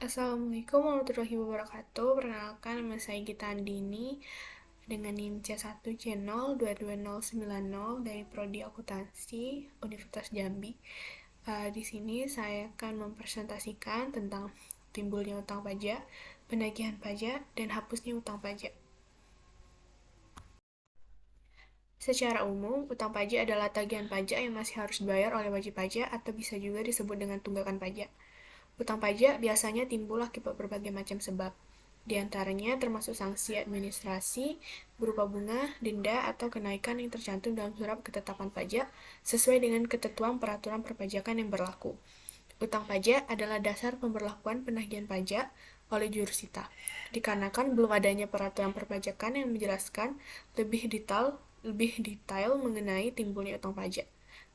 Assalamualaikum warahmatullahi wabarakatuh. Perkenalkan, nama saya Gita Andini dengan NIM C1C0222090 dari Prodi Akuntansi Universitas Jambi. Di sini saya akan mempresentasikan tentang timbulnya utang pajak, penagihan pajak, dan hapusnya utang pajak. Secara umum, utang pajak adalah tagihan pajak yang masih harus dibayar oleh wajib pajak atau bisa juga disebut dengan tunggakan pajak. Utang pajak biasanya timbul akibat berbagai macam sebab. Di antaranya termasuk sanksi administrasi berupa bunga, denda, atau kenaikan yang tercantum dalam surat ketetapan pajak sesuai dengan ketentuan peraturan perpajakan yang berlaku. Utang pajak adalah dasar pemberlakuan penagihan pajak oleh jurusita, dikarenakan belum adanya peraturan perpajakan yang menjelaskan lebih detail mengenai timbulnya utang pajak.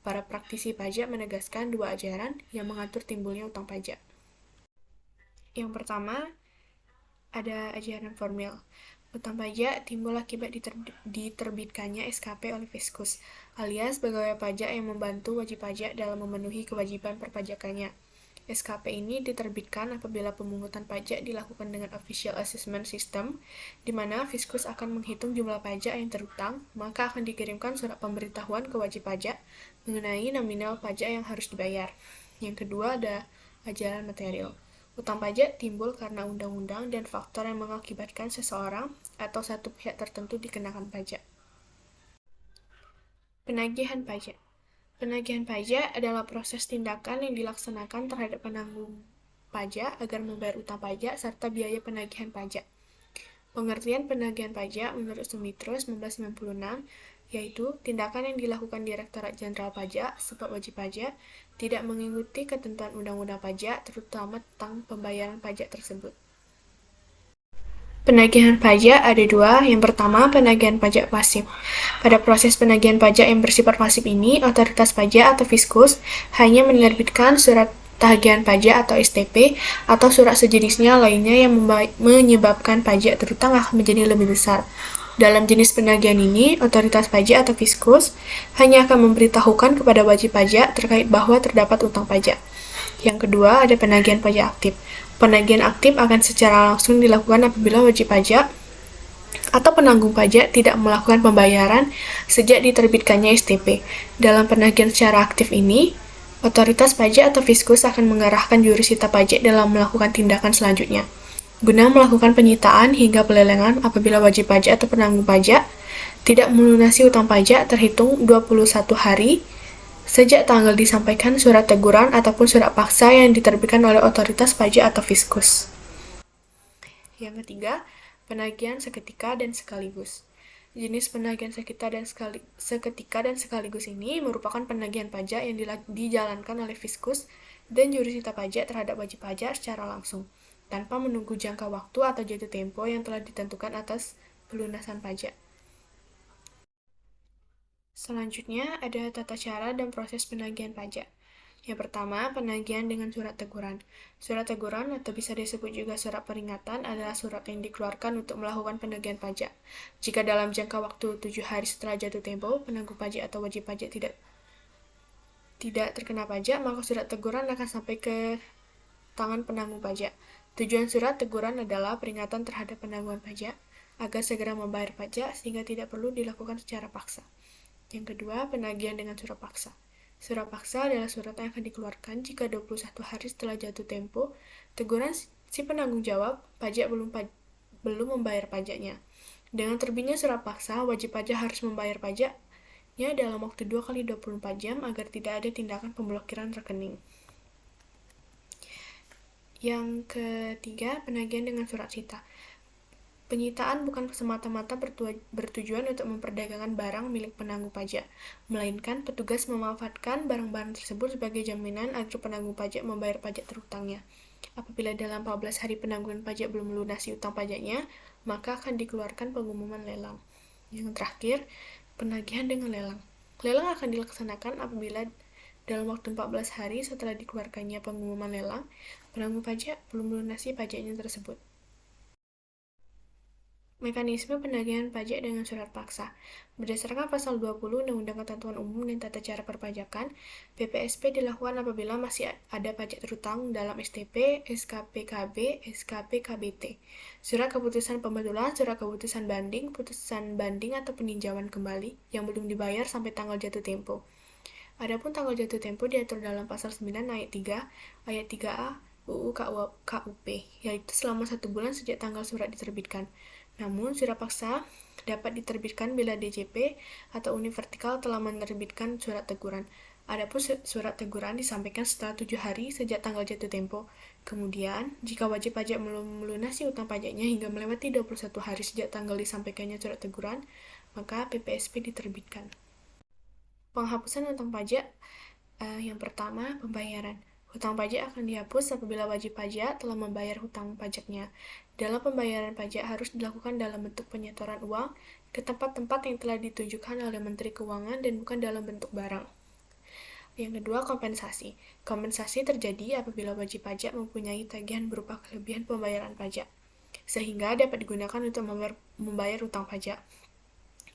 Para praktisi pajak menegaskan dua ajaran yang mengatur timbulnya utang pajak. Yang pertama, ada ajaran formil. Utang pajak timbul akibat diterbitkannya SKP oleh Fiskus, alias pegawai pajak yang membantu wajib pajak dalam memenuhi kewajiban perpajakannya. SKP ini diterbitkan apabila pemungutan pajak dilakukan dengan Official Assessment System, di mana Fiskus akan menghitung jumlah pajak yang terutang, maka akan dikirimkan surat pemberitahuan ke wajib pajak mengenai nominal pajak yang harus dibayar. Yang kedua ada ajaran material. Utang pajak timbul karena undang-undang dan faktor yang mengakibatkan seseorang atau satu pihak tertentu dikenakan pajak. Penagihan pajak. Penagihan pajak adalah proses tindakan yang dilaksanakan terhadap penanggung pajak agar membayar utang pajak serta biaya penagihan pajak. Pengertian penagihan pajak menurut Sumitra 1996 yaitu tindakan yang dilakukan Direktorat Jenderal Pajak sebab wajib pajak tidak mengikuti ketentuan undang-undang pajak terutama tentang pembayaran pajak tersebut. Penagihan pajak ada dua. Yang pertama, penagihan pajak pasif. Pada proses penagihan pajak yang bersifat pasif ini, otoritas pajak atau Fiskus hanya menerbitkan surat tagihan pajak atau STP atau surat sejenisnya lainnya yang menyebabkan pajak terutang akan menjadi lebih besar. Dalam jenis penagihan ini, otoritas pajak atau Fiskus hanya akan memberitahukan kepada wajib pajak terkait bahwa terdapat utang pajak. Yang kedua, ada penagihan pajak aktif. Penagihan aktif akan secara langsung dilakukan apabila wajib pajak atau penanggung pajak tidak melakukan pembayaran sejak diterbitkannya STP. Dalam penagihan secara aktif ini, otoritas pajak atau Fiskus akan mengarahkan jurusita pajak dalam melakukan tindakan selanjutnya, guna melakukan penyitaan hingga pelelengan apabila wajib pajak atau penanggung pajak tidak melunasi utang pajak terhitung 21 hari sejak tanggal disampaikan surat teguran ataupun surat paksa yang diterbitkan oleh otoritas pajak atau Fiskus. Yang ketiga, penagihan seketika dan sekaligus. Jenis penagihan seketika dan sekaligus ini merupakan penagihan pajak yang dijalankan oleh Fiskus dan jurusita pajak terhadap wajib pajak secara langsung, tanpa menunggu jangka waktu atau jatuh tempo yang telah ditentukan atas pelunasan pajak. Selanjutnya, ada tata cara dan proses penagihan pajak. Yang pertama, penagihan dengan surat teguran. Surat teguran atau bisa disebut juga surat peringatan adalah surat yang dikeluarkan untuk melakukan penagihan pajak. Jika dalam jangka waktu 7 hari setelah jatuh tempo, penanggung pajak atau wajib pajak tidak terkena pajak, maka surat teguran akan sampai ke tangan penanggung pajak. Tujuan surat teguran adalah peringatan terhadap penangguhan pajak agar segera membayar pajak sehingga tidak perlu dilakukan secara paksa. Yang kedua, penagihan dengan surat paksa. Surat paksa adalah surat yang akan dikeluarkan jika 21 hari setelah jatuh tempo teguran si penanggung jawab pajak belum membayar pajaknya. Dengan terbitnya surat paksa, wajib pajak harus membayar pajaknya dalam waktu 2 kali 24 jam agar tidak ada tindakan pemblokiran rekening. Yang ketiga, penagihan dengan surat sita. Penyitaan bukan semata-mata bertujuan untuk memperdagangkan barang milik penanggung pajak, melainkan petugas memanfaatkan barang-barang tersebut sebagai jaminan agar penanggung pajak membayar pajak terutangnya. Apabila dalam 14 hari penangguhan pajak belum melunasi utang pajaknya, maka akan dikeluarkan pengumuman lelang. Yang terakhir, penagihan dengan lelang. Lelang akan dilaksanakan apabila dalam waktu 14 hari setelah dikeluarkannya pengumuman lelang, penanggung pajak belum melunasi pajaknya tersebut. Mekanisme penagihan pajak dengan surat paksa. Berdasarkan pasal 20 Undang-Undang Ketentuan Umum dan Tata Cara Perpajakan, PPSP dilakukan apabila masih ada pajak terutang dalam STP, SKPKB, SKPKBT, surat keputusan pembetulan, surat keputusan banding, putusan banding atau peninjauan kembali yang belum dibayar sampai tanggal jatuh tempo. Adapun tanggal jatuh tempo diatur dalam pasal 9 ayat 3, ayat 3A UU KUP, yaitu selama 1 bulan sejak tanggal surat diterbitkan. Namun, surat paksa dapat diterbitkan bila DJP atau unit vertikal telah menerbitkan surat teguran. Adapun surat teguran disampaikan setelah 7 hari sejak tanggal jatuh tempo. Kemudian, jika wajib pajak belum melunasi utang pajaknya hingga melewati 21 hari sejak tanggal disampaikannya surat teguran, maka PPSP diterbitkan. Penghapusan utang pajak. Yang pertama, pembayaran. Hutang pajak akan dihapus apabila wajib pajak telah membayar hutang pajaknya. Dalam pembayaran pajak harus dilakukan dalam bentuk penyetoran uang ke tempat-tempat yang telah ditunjukkan oleh Menteri Keuangan dan bukan dalam bentuk barang. Yang kedua, kompensasi. Kompensasi terjadi apabila wajib pajak mempunyai tagihan berupa kelebihan pembayaran pajak, sehingga dapat digunakan untuk membayar hutang pajak.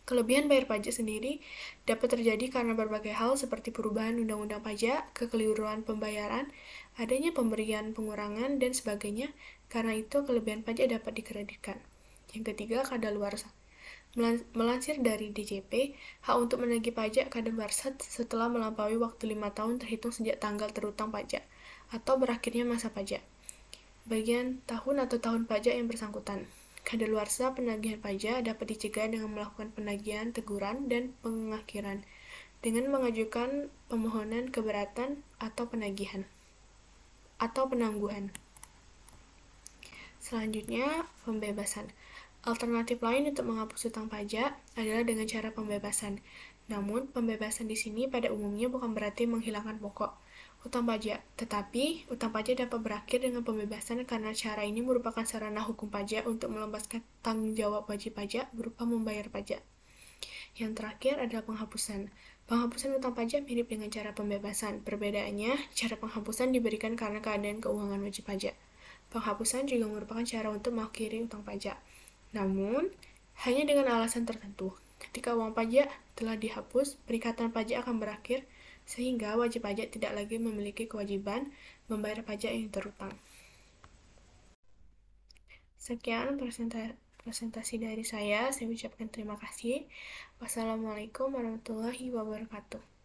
Kelebihan bayar pajak sendiri dapat terjadi karena berbagai hal seperti perubahan undang-undang pajak, kekeliruan pembayaran, adanya pemberian pengurangan, dan sebagainya. Karena itu, kelebihan pajak dapat dikreditkan. Yang ketiga, kadaluarsa. Melansir dari DJP, hak untuk menagih pajak kadaluarsa setelah melampaui waktu 5 tahun terhitung sejak tanggal terutang pajak atau berakhirnya masa pajak. Bagian tahun atau tahun pajak yang bersangkutan. Kadaluarsa penagihan pajak dapat dicegah dengan melakukan penagihan teguran dan pengakhiran dengan mengajukan permohonan keberatan atau penagihan atau penangguhan. Selanjutnya, pembebasan. Alternatif lain untuk menghapus hutang pajak adalah dengan cara pembebasan. Namun, pembebasan di sini pada umumnya bukan berarti menghilangkan pokok hutang pajak, tetapi hutang pajak dapat berakhir dengan pembebasan karena cara ini merupakan sarana hukum pajak untuk melepaskan tanggung jawab wajib pajak berupa membayar pajak. Yang terakhir adalah penghapusan. Penghapusan hutang pajak mirip dengan cara pembebasan. Perbedaannya, cara penghapusan diberikan karena keadaan keuangan wajib pajak. Penghapusan juga merupakan cara untuk mengakhiri hutang pajak. Namun, hanya dengan alasan tertentu. Ketika uang pajak telah dihapus, perikatan pajak akan berakhir, sehingga wajib pajak tidak lagi memiliki kewajiban membayar pajak yang terutang. Sekian presentasi dari saya ucapkan terima kasih. Wassalamualaikum warahmatullahi wabarakatuh.